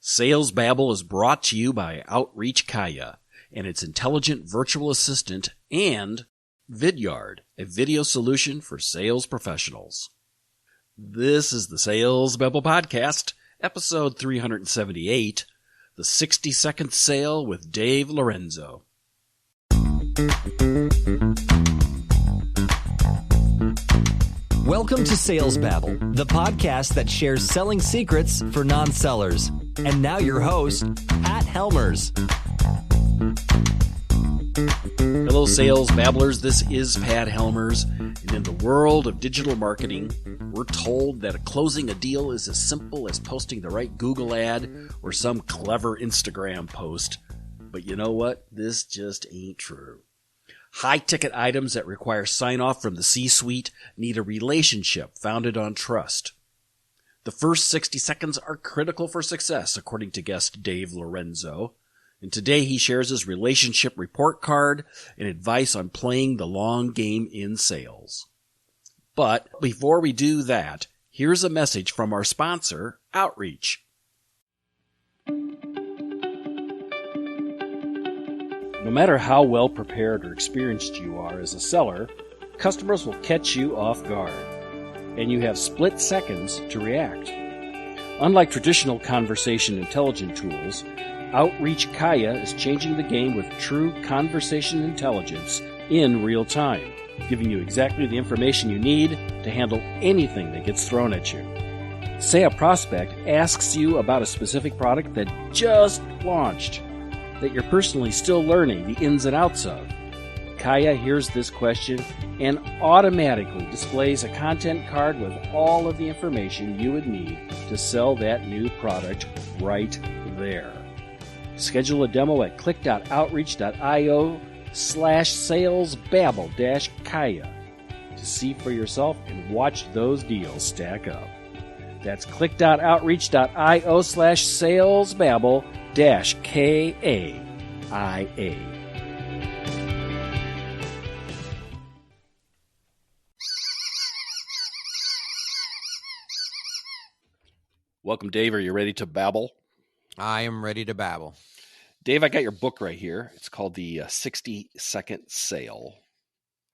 Sales Babble is brought to you by Outreach Kaya and its intelligent virtual assistant and Vidyard, a video solution for sales professionals. This is the Sales Babble Podcast, episode 378, the 60-second sale with Dave Lorenzo. Welcome to Sales Babble, the podcast that shares selling secrets for non-sellers. And now your host, Pat Helmers. Hello, Sales Babblers. This is Pat Helmers. And in the world of digital marketing, we're told that closing a deal is as simple as posting the right Google ad or some clever Instagram post. But you know what? This just ain't true. High-ticket items that require sign-off from the C-suite need a relationship founded on trust. The first 60 seconds are critical for success, according to guest Dave Lorenzo. And today he shares his relationship report card and advice on playing the long game in sales. But before we do that, here's a message from our sponsor, Outreach. No matter how well prepared or experienced you are as a seller, customers will catch you off guard, and you have split seconds to react. Unlike traditional conversation intelligence tools, Outreach Kaya is changing the game with true conversation intelligence in real time, giving you exactly the information you need to handle anything that gets thrown at you. Say a prospect asks you about a specific product that just launched, that you're personally still learning the ins and outs of. Kaya hears this question and automatically displays a content card with all of the information you would need to sell that new product right there. Schedule a demo at click.outreach.io/salesbabble-kaya to see for yourself and watch those deals stack up. That's click.outreach.io/salesbabble-KAIA. Welcome, Dave. Are you ready to babble? I am ready to babble. Dave, I got your book right here. It's called the 60-Second Sale,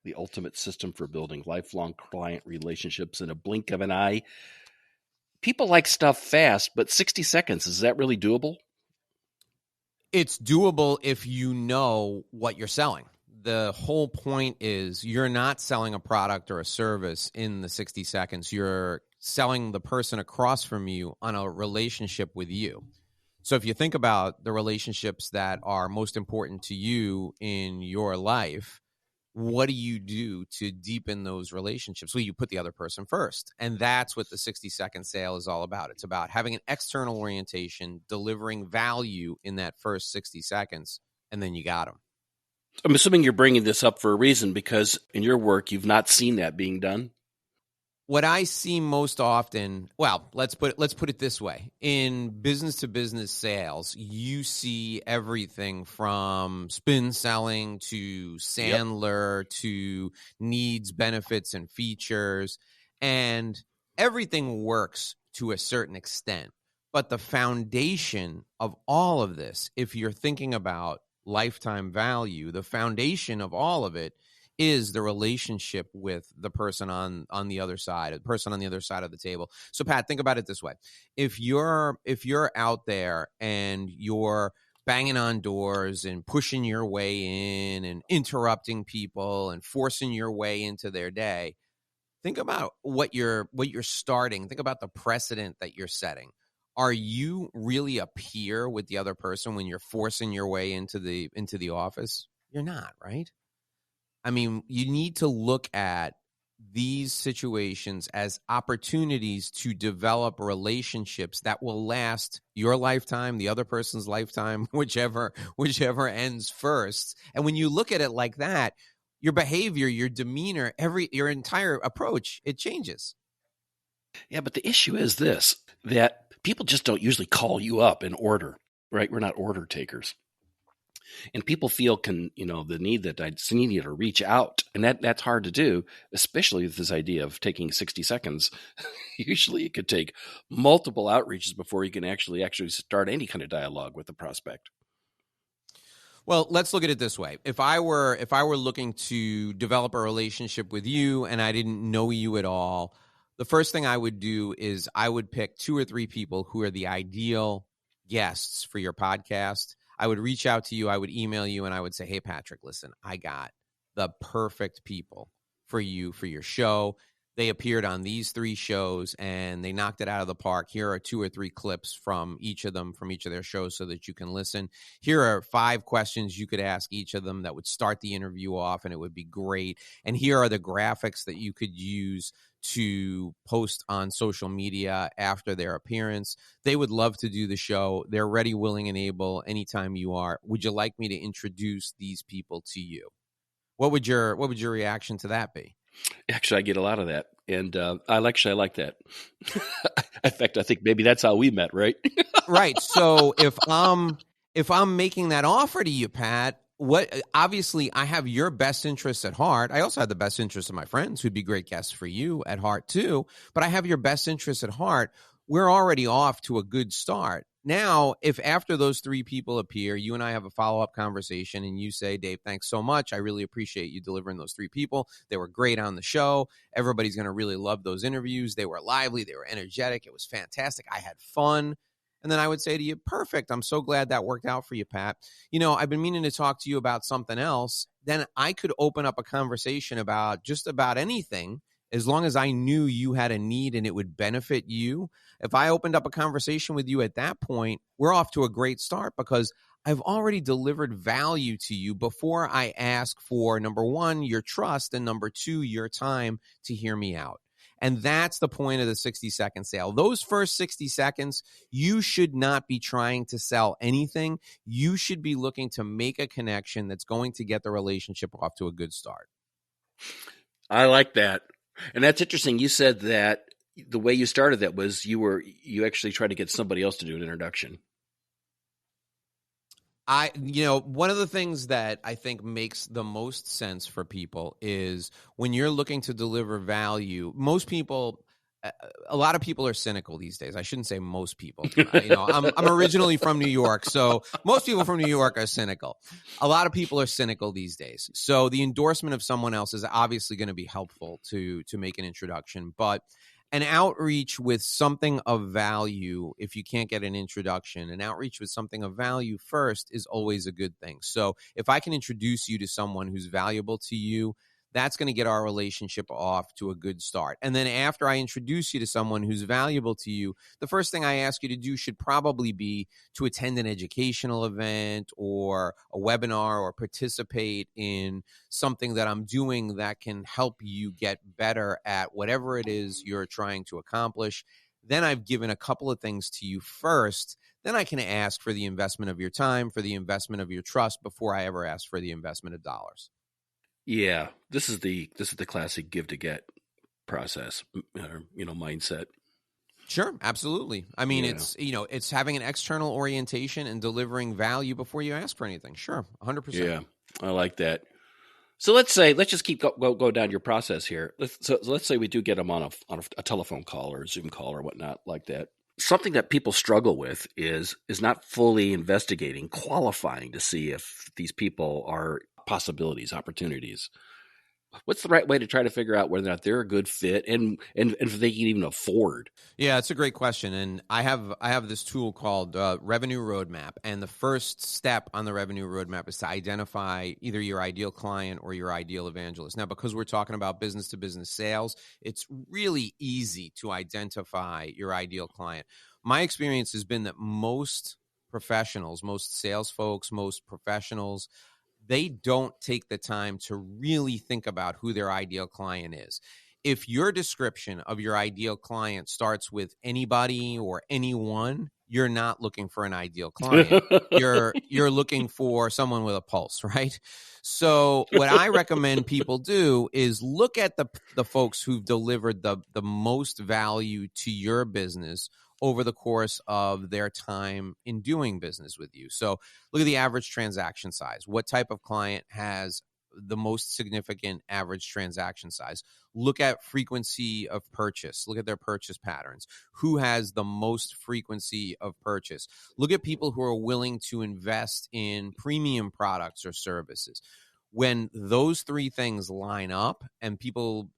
the ultimate system for building lifelong client relationships in a blink of an eye. People like stuff fast, but 60 seconds, is that really doable? It's doable if you know what you're selling. The whole point is you're not selling a product or a service in the 60 seconds. You're selling the person across from you on a relationship with you. So if you think about the relationships that are most important to you in your life, what do you do to deepen those relationships? Well, you put the other person first. And that's what the 60-second sale is all about. It's about having an external orientation, delivering value in that first 60 seconds, and then you got them. I'm assuming you're bringing this up for a reason, because in your work, you've not seen that being done. What I see most often, well, let's put it this way. In business-to-business sales, you see everything from spin selling to Sandler to needs, benefits, and features. And everything works to a certain extent. But the foundation of all of this, if you're thinking about lifetime value, the foundation of all of it is the relationship with the person on the other side, the person on the other side of the table. So, Pat, think about it this way. If you're out there and you're banging on doors and pushing your way in and interrupting people and forcing your way into their day, think about what you're starting. Think about the precedent that you're setting. Are you really a peer with the other person when you're forcing your way into the office? You're not, right? I mean, you need to look at these situations as opportunities to develop relationships that will last your lifetime, the other person's lifetime, whichever ends first. And when you look at it like that, your behavior, your demeanor, your entire approach, it changes. Yeah, but the issue is this, that people just don't usually call you up in order, right? We're not order takers. And people feel the need that I need to reach out, and that's hard to do, especially with this idea of taking 60 seconds. Usually it could take multiple outreaches before you can actually start any kind of dialogue with the prospect. Well, let's look at it this way. If I were looking to develop a relationship with you and I didn't know you at all, the first thing I would do is I would pick 2 or 3 people who are the ideal guests for your podcast. I would reach out to you, I would email you, and I would say, hey, Patrick, listen, I got the perfect people for you for your show. They appeared on these 3 shows and they knocked it out of the park. Here are 2 or 3 clips from each of them, from each of their shows so that you can listen. Here are 5 questions you could ask each of them that would start the interview off, and it would be great. And here are the graphics that you could use to post on social media after their appearance. They would love to do the show. They're ready, willing, and able anytime you are. Would you like me to introduce these people to you? What would your reaction to that be? Actually, I get a lot of that, and I like that. In fact, I think maybe that's how we met, right? Right. So if I'm making that offer to you, Pat, obviously I have your best interests at heart. I also have the best interests of my friends who'd be great guests for you at heart too. But I have your best interests at heart. We're already off to a good start. Now, if after those 3 people appear, you and I have a follow-up conversation and you say, Dave, thanks so much. I really appreciate you delivering those 3 people. They were great on the show. Everybody's going to really love those interviews. They were lively. They were energetic. It was fantastic. I had fun. And then I would say to you, perfect. I'm so glad that worked out for you, Pat. I've been meaning to talk to you about something else. Then I could open up a conversation about just about anything, as long as I knew you had a need and it would benefit you. If I opened up a conversation with you at that point, we're off to a great start because I've already delivered value to you before I ask for, number 1, your trust, and number 2, your time to hear me out. And that's the point of the 60-second sale. Those first 60 seconds, you should not be trying to sell anything. You should be looking to make a connection that's going to get the relationship off to a good start. I like that. And that's interesting. You said that the way you started that was you actually tried to get somebody else to do an introduction. One of the things that I think makes the most sense for people is when you're looking to deliver value, most people, a lot of people are cynical these days. I shouldn't say most people. I'm originally from New York, so most people from New York are cynical. A lot of people are cynical these days. So the endorsement of someone else is obviously going to be helpful to make an introduction, but an outreach with something of value, if you can't get an introduction, an outreach with something of value first is always a good thing. So if I can introduce you to someone who's valuable to you, that's going to get our relationship off to a good start. And then after I introduce you to someone who's valuable to you, the first thing I ask you to do should probably be to attend an educational event or a webinar or participate in something that I'm doing that can help you get better at whatever it is you're trying to accomplish. Then I've given a couple of things to you first. Then I can ask for the investment of your time, for the investment of your trust before I ever ask for the investment of dollars. Yeah, this is the classic give to get process, mindset. Sure, absolutely. I mean, it's having an external orientation and delivering value before you ask for anything. Sure, 100%. Yeah, I like that. So let's just keep go down your process here. Let's say we do get them on a telephone call or a Zoom call or whatnot like that. Something that people struggle with is not fully investigating, qualifying to see if these people are possibilities, opportunities. What's the right way to try to figure out whether or not they're a good fit and if they can even afford? Yeah, it's a great question. And I have this tool called Revenue Roadmap. And the first step on the Revenue Roadmap is to identify either your ideal client or your ideal evangelist. Now, because we're talking about business-to-business sales, it's really easy to identify your ideal client. My experience has been that most professionals, most sales folks, most professionals, they don't take the time to really think about who their ideal client is. If your description of your ideal client starts with anybody or anyone, you're not looking for an ideal client. You're looking for someone with a pulse, right? So what I recommend people do is look at the folks who've delivered the most value to your business over the course of their time in doing business with you. So look at the average transaction size. What type of client has the most significant average transaction size? Look at frequency of purchase. Look at their purchase patterns. Who has the most frequency of purchase? Look at people who are willing to invest in premium products or services. When those three things line up and people,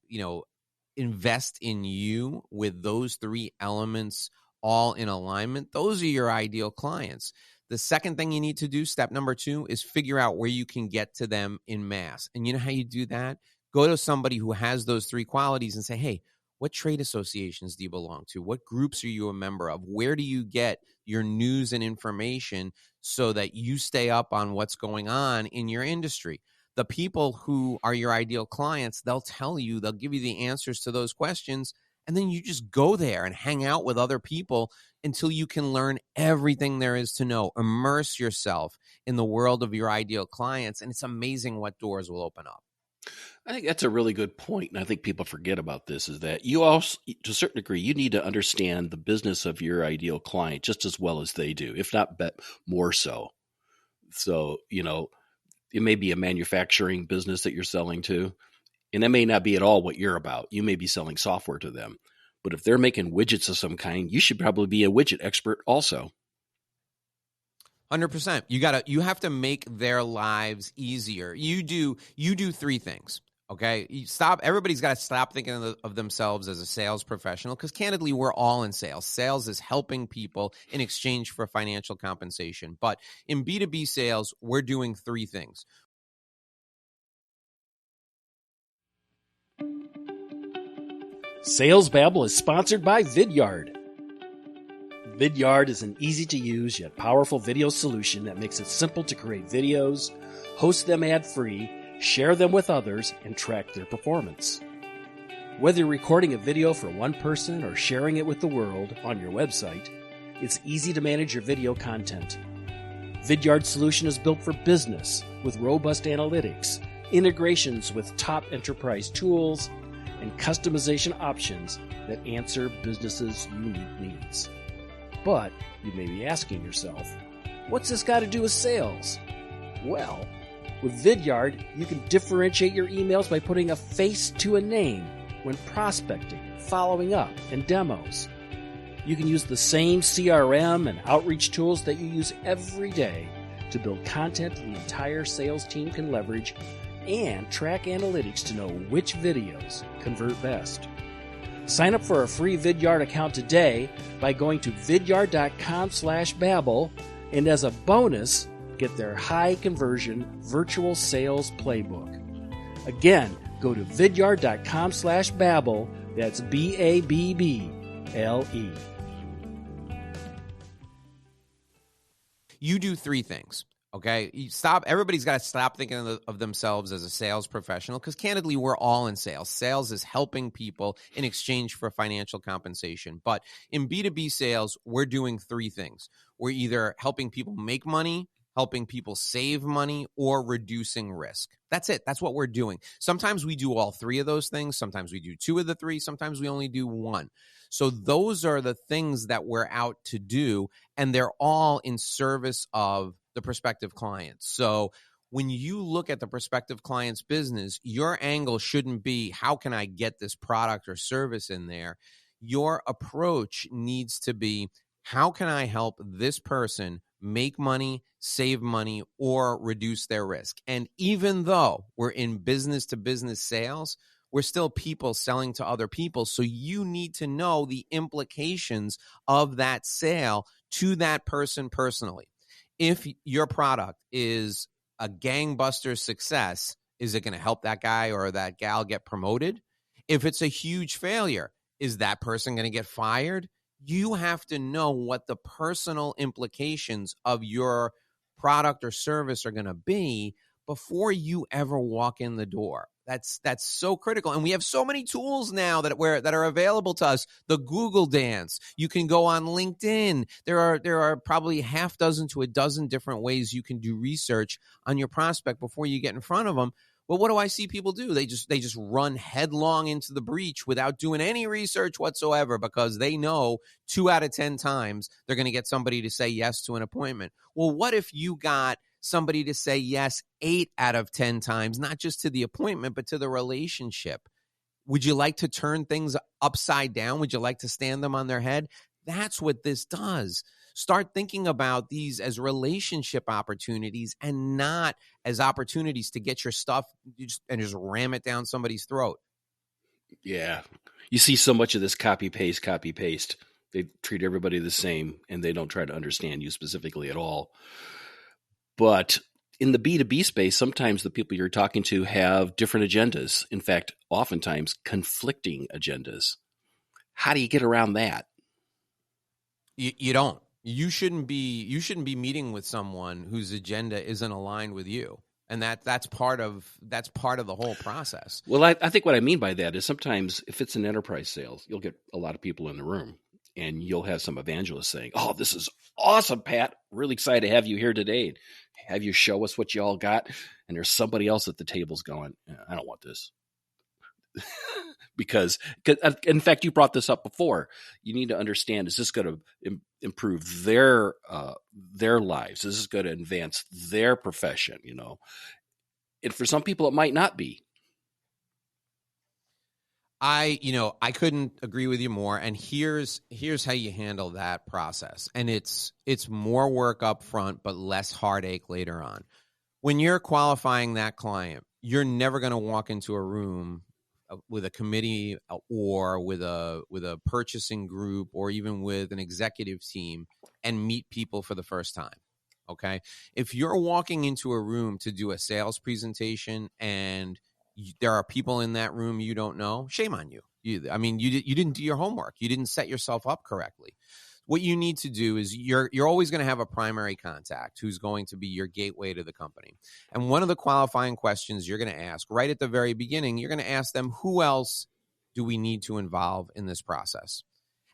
invest in you with those three elements all in alignment, those are your ideal clients. The second thing you need to do, step number 2, is figure out where you can get to them in mass. And you know how you do that? Go to somebody who has those three qualities and say, hey, what trade associations do you belong to? What groups are you a member of? Where do you get your news and information so that you stay up on what's going on in your industry? The people who are your ideal clients, they'll tell you, they'll give you the answers to those questions, and then you just go there and hang out with other people until you can learn everything there is to know. Immerse yourself in the world of your ideal clients, and it's amazing what doors will open up. I think that's a really good point, and I think people forget about this, is that you also, to a certain degree, you need to understand the business of your ideal client just as well as they do, if not more so. So, it may be a manufacturing business that you're selling to, and that may not be at all what you're about. You may be selling software to them. But if they're making widgets of some kind, you should probably be a widget expert also. 100%. You have to make their lives easier. You do three things. Okay. Everybody's got to stop thinking of themselves as a sales professional, because candidly, we're all in sales. Sales is helping people in exchange for financial compensation. But in B2B sales, we're doing three things. Sales Babble is sponsored by Vidyard. Vidyard is an easy-to-use yet powerful video solution that makes it simple to create videos, host them ad-free, share them with others, and track their performance. Whether you're recording a video for one person or sharing it with the world on your website, it's easy to manage your video content. Vidyard's solution is built for business with robust analytics, integrations with top enterprise tools, and customization options that answer businesses' unique needs. But you may be asking yourself, what's this got to do with sales? Well, with Vidyard, you can differentiate your emails by putting a face to a name when prospecting, following up, and demos. You can use the same CRM and outreach tools that you use every day to build content the entire sales team can leverage and track analytics to know which videos convert best. Sign up for a free Vidyard account today by going to vidyard.com/babble, and as a bonus, get their high conversion virtual sales playbook. Again, go to vidyard.com/babble. That's BABBLE. You do three things. Okay, everybody's got to stop thinking of themselves as a sales professional, because candidly, we're all in sales. Sales is helping people in exchange for financial compensation. But in B2B sales, we're doing three things. We're either helping people make money, helping people save money, or reducing risk. That's it. That's what we're doing. Sometimes we do all three of those things. Sometimes we do two of the three. Sometimes we only do one. So those are the things that we're out to do, and they're all in service of the prospective clients. So when you look at the prospective client's business, your angle shouldn't be, how can I get this product or service in there? Your approach needs to be, how can I help this person make money, save money, or reduce their risk? And even though we're in business-to-business sales, we're still people selling to other people. So you need to know the implications of that sale to that person personally. If your product is a gangbuster success, is it going to help that guy or that gal get promoted? If it's a huge failure, is that person going to get fired? You have to know what the personal implications of your product or service are going to be before you ever walk in the door. That's so critical. And we have so many tools now that are available to us. The Google dance. You can go on LinkedIn. There are probably half dozen to a dozen different ways you can do research on your prospect before you get in front of them. Well, what do I see people do? They just run headlong into the breach without doing any research whatsoever, because they know 2 out of 10 times they're going to get somebody to say yes to an appointment. Well, what if you got somebody to say yes 8 out of 10 times, not just to the appointment, but to the relationship? Would you like to turn things upside down? Would you like to stand them on their head? That's what this does. Start thinking about these as relationship opportunities and not as opportunities to get your stuff and just ram it down somebody's throat. Yeah. You see so much of this copy paste. They treat everybody the same, and they don't try to understand you specifically at all. But in the B2B space, sometimes the people you're talking to have different agendas. In fact, oftentimes conflicting agendas. How do you get around that? You don't. You shouldn't be meeting with someone whose agenda isn't aligned with you. And that's part of the whole process. Well, I think what I mean by that is sometimes if it's an enterprise sales, you'll get a lot of people in the room, and you'll have some evangelists saying, "Oh, this is awesome, Pat. Really excited to have you here today. Have you show us what you all got." And there's somebody else at the tables going, "I don't want this." because in fact, you brought this up before. You need to understand, is this going to improve their lives? Is this going to advance their profession? And for some people, it might not be. I couldn't agree with you more. And here's how you handle that process. And it's more work up front, but less heartache later on. When you're qualifying that client, you're never going to walk into a room with a committee or with a purchasing group or even with an executive team and meet people for the first time. Okay. If you're walking into a room to do a sales presentation and there are people in that room you don't know, shame on you. You didn't do your homework. You didn't set yourself up correctly. What you need to do is you're always going to have a primary contact who's going to be your gateway to the company. And one of the qualifying questions you're going to ask right at the very beginning, you're going to ask them, who else do we need to involve in this process?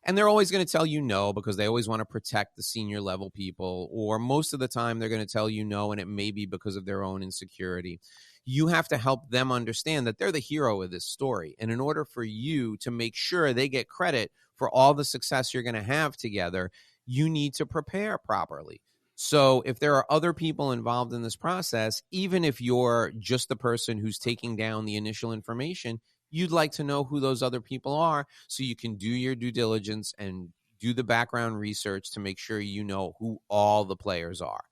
And they're always going to tell you no, because they always want to protect the senior level people, or most of the time they're going to tell you no, and it may be because of their own insecurity. You have to help them understand that they're the hero of this story. And in order for you to make sure they get credit for all the success you're going to have together, you need to prepare properly. So if there are other people involved in this process, even if you're just the person who's taking down the initial information, you'd like to know who those other people are so you can do your due diligence and do the background research to make sure you know who all the players are.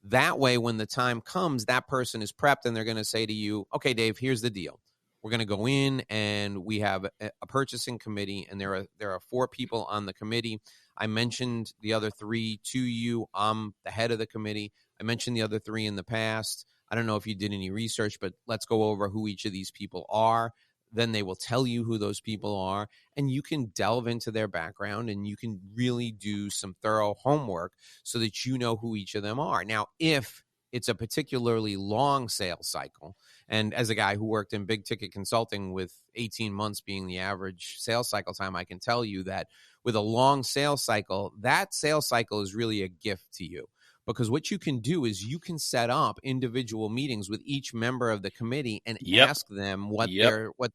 That way, when the time comes, that person is prepped and they're going to say to you, okay, Dave, here's the deal. We're going to go in and we have a purchasing committee, and there are 4 people on the committee. I mentioned the other 3 to you. I'm the head of the committee. I mentioned the other 3 in the past. I don't know if you did any research, but let's go over who each of these people are. Then they will tell you who those people are, and you can delve into their background and you can really do some thorough homework so that you know who each of them are. Now, if it's a particularly long sales cycle, and as a guy who worked in big ticket consulting with 18 months being the average sales cycle time, I can tell you that with a long sales cycle, that sales cycle is really a gift to you. Because what you can do is you can set up individual meetings with each member of the committee and ask them what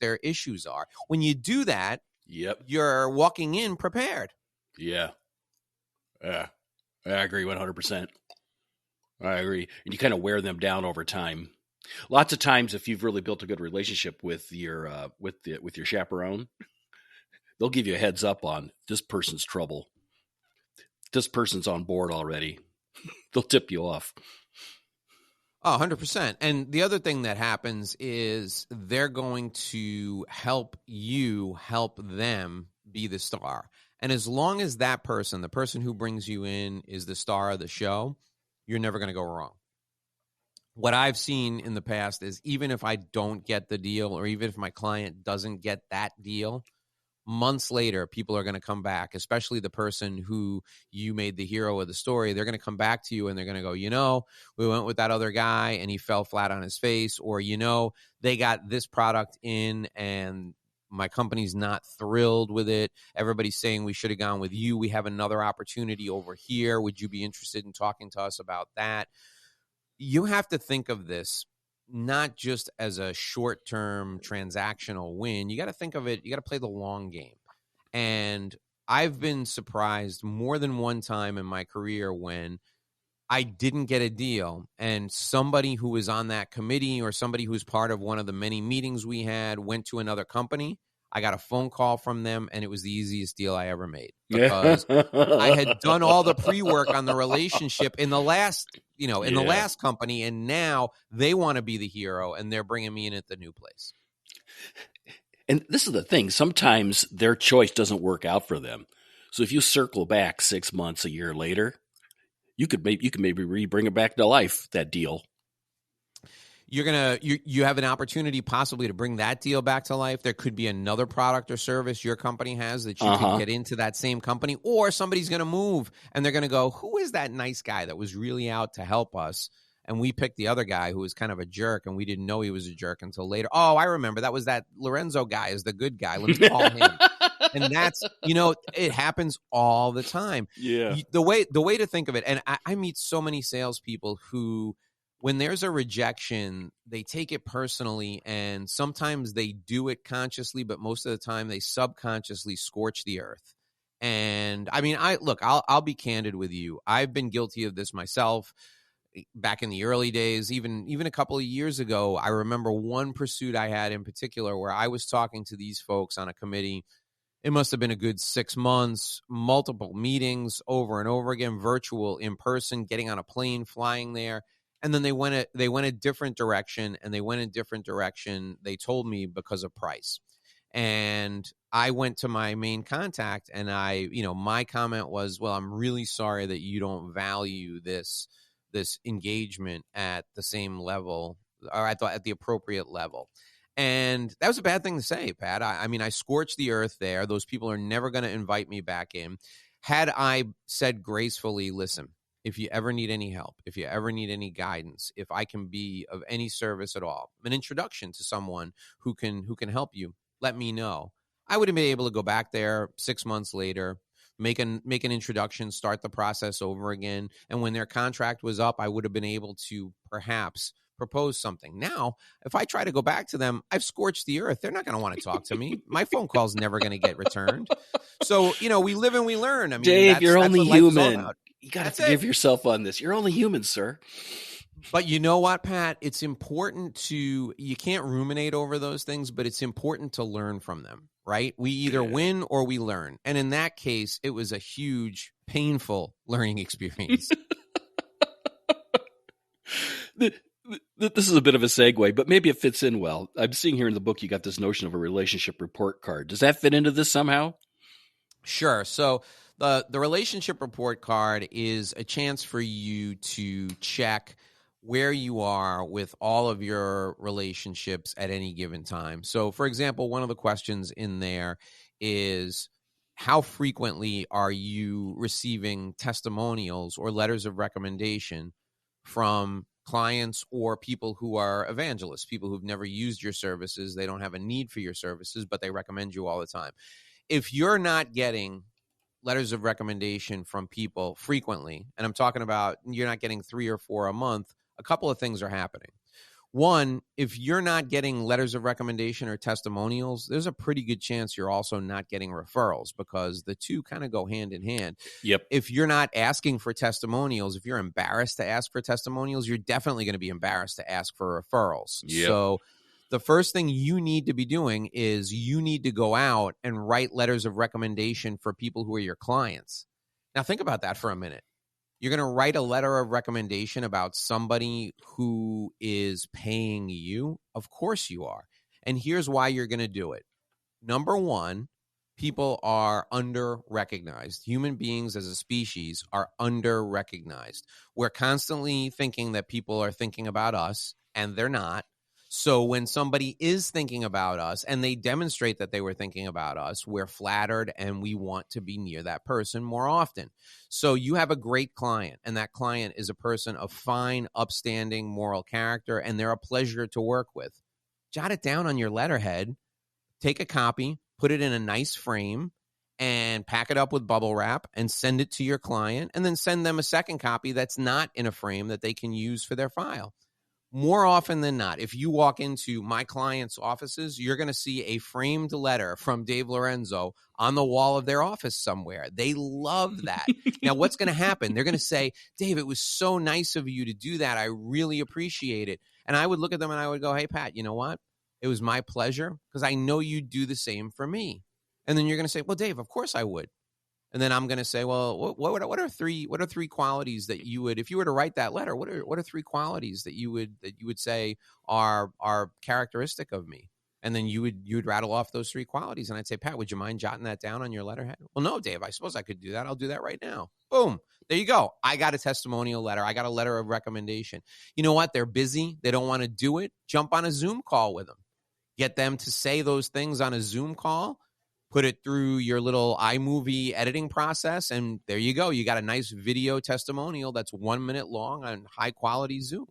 their issues are. When you do that, you're walking in prepared. Yeah. I agree 100%. I agree. And you kind of wear them down over time. Lots of times, if you've really built a good relationship with your chaperone, they'll give you a heads up on this person's trouble. This person's on board already. They'll tip you off. Oh, 100%. And the other thing that happens is they're going to help you help them be the star. And as long as that person, the person who brings you in, is the star of the show, you're never going to go wrong. What I've seen in the past is even if I don't get the deal, or even if my client doesn't get that deal, months later, people are going to come back, especially the person who you made the hero of the story. They're going to come back to you and they're going to go, we went with that other guy and he fell flat on his face, or, they got this product in and my company's not thrilled with it. Everybody's saying we should have gone with you. We have another opportunity over here. Would you be interested in talking to us about that? You have to think of this. not just as a short-term transactional win. You got to think of it, you got to play the long game. And I've been surprised more than one time in my career when I didn't get a deal and somebody who was on that committee or somebody who was part of one of the many meetings we had went to another company. I got a phone call from them, and it was the easiest deal I ever made because I had done all the pre-work on the relationship in the last, in the last company, and now they want to be the hero, and they're bringing me in at the new place. And this is the thing. Sometimes their choice doesn't work out for them. So if you circle back 6 months, a year later, you could maybe bring it back to life, that deal. You have an opportunity possibly to bring that deal back to life. There could be another product or service your company has that you can get into that same company, or somebody's going to move and they're going to go, who is that nice guy that was really out to help us? And we picked the other guy who was kind of a jerk, and we didn't know he was a jerk until later. Oh, I remember. That was that Lorenzo guy is the good guy. Let me call him. And that's, it happens all the time. Yeah. The way to think of it, and I meet so many salespeople who, when there's a rejection, they take it personally, and sometimes they do it consciously, but most of the time they subconsciously scorch the earth. And I mean, I'll be candid with you. I've been guilty of this myself. Back in the early days, even a couple of years ago, I remember one pursuit I had in particular where I was talking to these folks on a committee. It must have been a good 6 months, multiple meetings over and over again, virtual, in person, getting on a plane, flying there. And then they went a different direction, and they went in a different direction. They told me because of price. And I went to my main contact, and my comment was, well, I'm really sorry that you don't value this engagement at the same level, or I thought at the appropriate level. And that was a bad thing to say, Pat. I mean, I scorched the earth there. Those people are never going to invite me back in. Had I said gracefully, listen, if you ever need any help, if you ever need any guidance, if I can be of any service at all, an introduction to someone who can help you, let me know. I would have been able to go back there 6 months later, make an introduction, start the process over again. And when their contract was up, I would have been able to perhaps propose something. Now, if I try to go back to them, I've scorched the earth. They're not going to want to talk to me. My phone call's never going to get returned. So, we live and we learn. I mean, Dave, you're only human. You got to forgive it. yourself on this. You're only human, sir. But you know what, Pat? It's important you can't ruminate over those things, but it's important to learn from them, right? We either win or we learn. And in that case, it was a huge, painful learning experience. This is a bit of a segue, but maybe it fits in well. I'm seeing here in the book, you got this notion of a relationship report card. Does that fit into this somehow? Sure. So the relationship report card is a chance for you to check where you are with all of your relationships at any given time. So, for example, one of the questions in there is, how frequently are you receiving testimonials or letters of recommendation from clients or people who are evangelists, people who've never used your services? They don't have a need for your services, but they recommend you all the time. If you're not getting letters of recommendation from people frequently, and I'm talking about you're not getting 3 or 4 a month, a couple of things are happening. One, if you're not getting letters of recommendation or testimonials, there's a pretty good chance you're also not getting referrals, because the two kind of go hand in hand. Yep. If you're not asking for testimonials, if you're embarrassed to ask for testimonials, you're definitely going to be embarrassed to ask for referrals. Yep. So the first thing you need to be doing is you need to go out and write letters of recommendation for people who are your clients. Now, think about that for a minute. You're going to write a letter of recommendation about somebody who is paying you? Of course you are. And here's why you're going to do it. Number one, people are under-recognized. Human beings as a species are under-recognized. We're constantly thinking that people are thinking about us, and they're not. So when somebody is thinking about us and they demonstrate that they were thinking about us, we're flattered and we want to be near that person more often. So you have a great client, and that client is a person of fine, upstanding moral character, and they're a pleasure to work with. Jot it down on your letterhead, take a copy, put it in a nice frame, and pack it up with bubble wrap and send it to your client, and then send them a second copy that's not in a frame that they can use for their file. More often than not, if you walk into my clients' offices, you're going to see a framed letter from Dave Lorenzo on the wall of their office somewhere. They love that. Now, what's going to happen? They're going to say, Dave, it was so nice of you to do that. I really appreciate it. And I would look at them and I would go, hey, Pat, you know what? It was my pleasure because I know you'd do the same for me. And then you're going to say, well, Dave, of course I would. And then I'm going to say, well, what are three qualities that you would, if you were to write that letter, what are three qualities that you would say are characteristic of me? And then you would rattle off those three qualities. And I'd say, Pat, would you mind jotting that down on your letterhead? Well, no, Dave, I suppose I could do that. I'll do that right now. Boom. There you go. I got a testimonial letter. I got a letter of recommendation. You know what? They're busy. They don't want to do it. Jump on a Zoom call with them. Get them to say those things on a Zoom call. Put it through your little iMovie editing process, and there you go. You got a nice video testimonial that's 1 minute long on high-quality Zoom.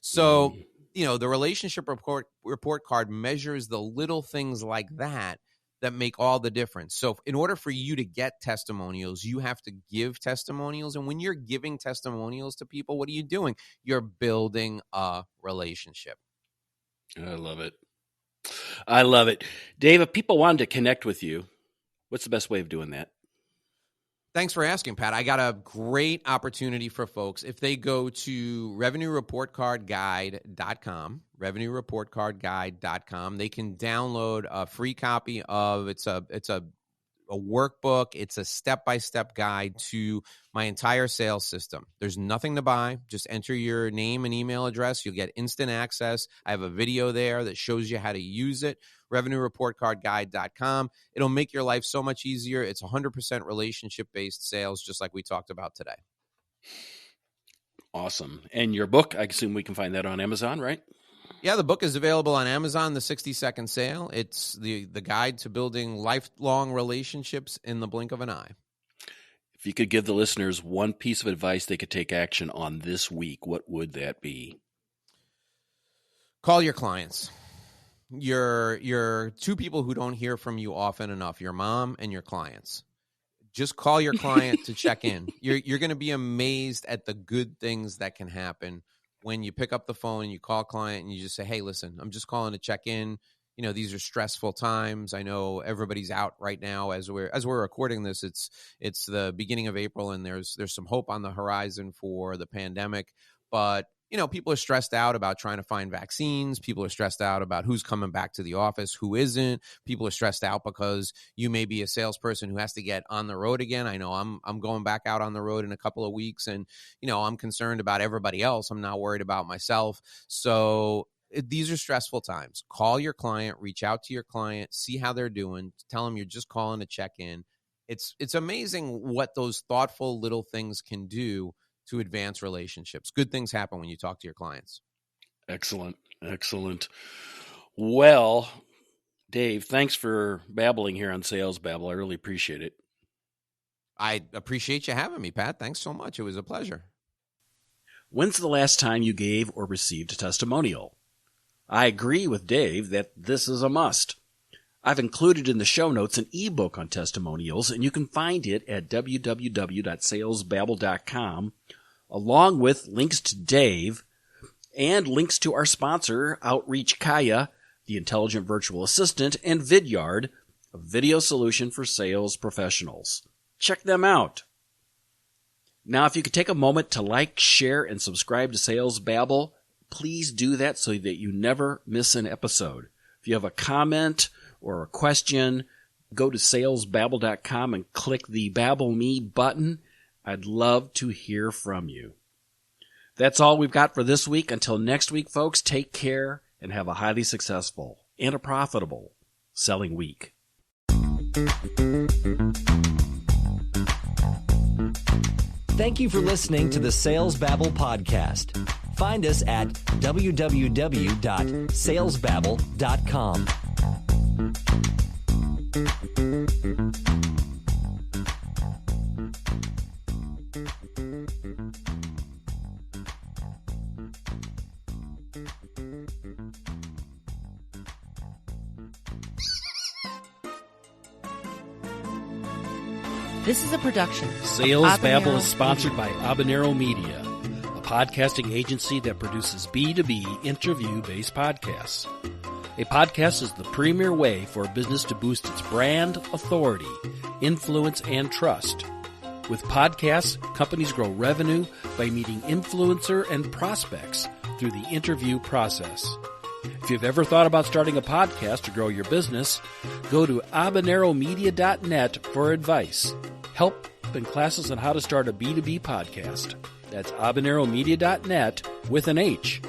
So, the relationship report card measures the little things like that make all the difference. So in order for you to get testimonials, you have to give testimonials. And when you're giving testimonials to people, what are you doing? You're building a relationship. I love it. I love it. Dave, if people wanted to connect with you, what's the best way of doing that? Thanks for asking, Pat. I got a great opportunity for folks. If they go to revenuereportcardguide.com, revenuereportcardguide.com, they can download a free copy of it's a workbook. It's a step-by-step guide to my entire sales system. There's nothing to buy. Just enter your name and email address. You'll get instant access. I have a video there that shows you how to use it. RevenueReportCardGuide.com. It'll make your life so much easier. It's 100% relationship-based sales, just like we talked about today. Awesome. And your book, I assume we can find that on Amazon, right? Yeah, the book is available on Amazon, The 60-Second Sale. It's the guide to building lifelong relationships in the blink of an eye. If you could give the listeners one piece of advice they could take action on this week, what would that be? Call your clients. You're two people who don't hear from you often enough, your mom and your clients. Just call your client to check in. You're going to be amazed at the good things that can happen when you pick up the phone and you call a client and you just say, hey, listen, I'm just calling to check in. These are stressful times. I know everybody's out right now as we're recording this. It's the beginning of April and there's some hope on the horizon for the pandemic. But, people are stressed out about trying to find vaccines. People are stressed out about who's coming back to the office, who isn't. People are stressed out because you may be a salesperson who has to get on the road again. I know I'm going back out on the road in a couple of weeks and, I'm concerned about everybody else. I'm not worried about myself. So these are stressful times. Call your client, reach out to your client, see how they're doing, tell them you're just calling to check in. It's amazing what those thoughtful little things can do to advance relationships. Good things happen when you talk to your clients. Excellent. Excellent. Well, Dave, thanks for babbling here on Sales Babble. I really appreciate it. I appreciate you having me, Pat. Thanks so much. It was a pleasure. When's the last time you gave or received a testimonial? I agree with Dave that this is a must. I've included in the show notes an ebook on testimonials, and you can find it at www.salesbabble.com, along with links to Dave and links to our sponsor, Outreach Kaya, the intelligent virtual assistant, and Vidyard, a video solution for sales professionals. Check them out. Now, if you could take a moment to like, share, and subscribe to Sales Babble, please do that so that you never miss an episode. If you have a comment or a question, go to salesbabble.com and click the Babble Me button. I'd love to hear from you. That's all we've got for this week. Until next week, folks, take care and have a highly successful and a profitable selling week. Thank you for listening to the Sales Babble podcast. Find us at www.salesbabble.com. This is a production. Sales Babble is sponsored by Habanero Media, a podcasting agency that produces B2B interview-based podcasts. A podcast is the premier way for a business to boost its brand, authority, influence, and trust. With podcasts, companies grow revenue by meeting influencer and prospects through the interview process. If you've ever thought about starting a podcast to grow your business, go to habaneromedia.net for advice, help, and classes on how to start a B2B podcast. That's habaneromedia.net with an H.